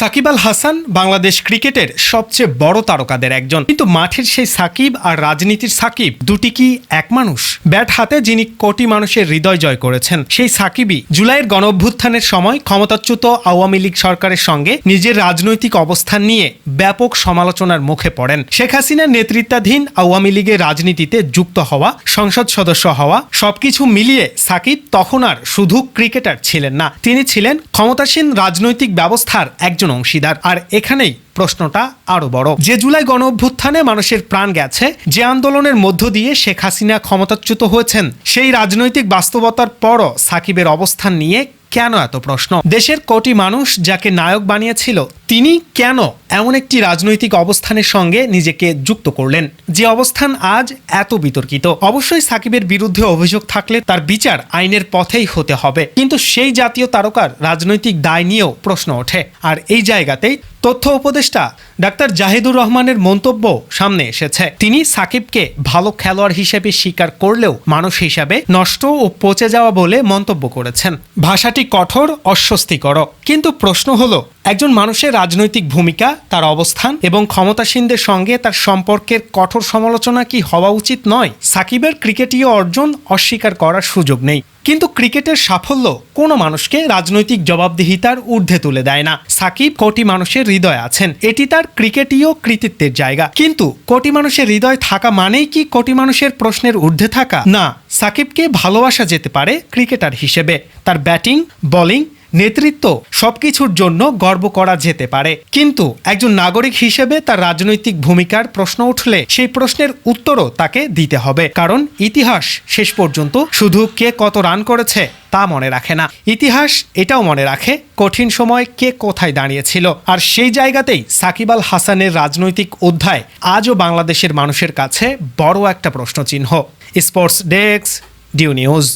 সাকিব আল হাসান বাংলাদেশ ক্রিকেটের সবচেয়ে বড় তারকাদের একজন, কিন্তু মাঠের সেই সাকিব আর রাজনীতির সাকিব দুটি কি এক মানুষ? ব্যাট হাতে যিনি কোটি মানুষের হৃদয় জয় করেছেন, সেই সাকিবই জুলাইয়ের গণঅভ্যুত্থানের সময় ক্ষমতাচ্যুত আওয়ামী লীগ সরকারের সঙ্গে নিজের রাজনৈতিক অবস্থান নিয়ে ব্যাপক সমালোচনার মুখে পড়েন। শেখ হাসিনার নেতৃত্বাধীন আওয়ামী লীগের রাজনীতিতে যুক্ত হওয়া, সংসদ সদস্য হওয়া, সবকিছু মিলিয়ে সাকিব তখন আর শুধু ক্রিকেটার ছিলেন না, তিনি ছিলেন ক্ষমতাসীন রাজনৈতিক ব্যবস্থার একজন অংশীদার। আর এখানেই প্রশ্নটা আরো বড়, যে জুলাই গণঅভ্যুত্থানে মানুষের প্রাণ গেছে, যে আন্দোলনের মধ্য দিয়ে শেখ হাসিনা ক্ষমতাচ্যুত হয়েছেন, সেই রাজনৈতিক বাস্তবতার পরও সাকিবের অবস্থান নিয়ে কেন এত প্রশ্ন? দেশের কোটি মানুষ যাকে নায়ক বানিয়েছিল, তিনি কেন এমন একটি রাজনৈতিক অবস্থানের সঙ্গে নিজেকে যুক্ত করলেন, যে অবস্থান আজ এত বিতর্কিত? অবশ্যই সাকিবের বিরুদ্ধে অভিযোগ থাকলে তার বিচার আইনের পথেই হতে হবে, কিন্তু সেই জাতীয় তারকার রাজনৈতিক দায় নিয়েও প্রশ্ন ওঠে। আর এই জায়গাতেই তথ্য উপদেষ্টা ডাক্তার জাহিদুর রহমানের মন্তব্য সামনে এসেছে। তিনি সাকিবকে ভালো খেলোয়াড় হিসেবে স্বীকার করলেও মানুষ হিসাবে নষ্ট ও পচে যাওয়া বলে মন্তব্য করেছেন। ভাষাটি কঠোর, অস্বস্তিকর, কিন্তু প্রশ্ন হলো, একজন মানুষের রাজনৈতিক ভূমিকা, তার অবস্থান এবং ক্ষমতাসীনদের সঙ্গে তার সম্পর্কের কঠোর সমালোচনা কি হওয়া উচিত নয়? সাকিবের ক্রিকেটীয় অর্জন অস্বীকার করার সুযোগ নেই, কিন্তু ক্রিকেটের সাফল্য কোনো মানুষকে রাজনৈতিক জবাবদিহিতার ঊর্ধ্বে তুলে দেয় না। সাকিব কোটি মানুষের হৃদয়ে আছেন, এটি তার ক্রিকেটীয় কৃতিত্বের জায়গা, কিন্তু কোটি মানুষের হৃদয় থাকা মানেই কি কোটি মানুষের প্রশ্নের ঊর্ধ্বে থাকা? না, সাকিবকে ভালোবাসা যেতে পারে ক্রিকেটার হিসেবে, তার ব্যাটিং, বোলিং, নেতৃত্ব সবকিছুর জন্য গর্ব করা যেতে পারে, কিন্তু একজন নাগরিক হিসেবে তার রাজনৈতিক ভূমিকার প্রশ্ন উঠলে সেই প্রশ্নের উত্তরও তাকে দিতে হবে। কারণ ইতিহাস শেষ পর্যন্ত শুধু কে কত রান করেছে তা মনে রাখে না, ইতিহাস এটাও মনে রাখে কঠিন সময় কে কোথায় দাঁড়িয়েছিল। আর সেই জায়গাতেই সাকিব আল হাসানের রাজনৈতিক অধ্যায় আজও বাংলাদেশের মানুষের কাছে বড় একটা প্রশ্নচিহ্ন। Sports desk, Dew news.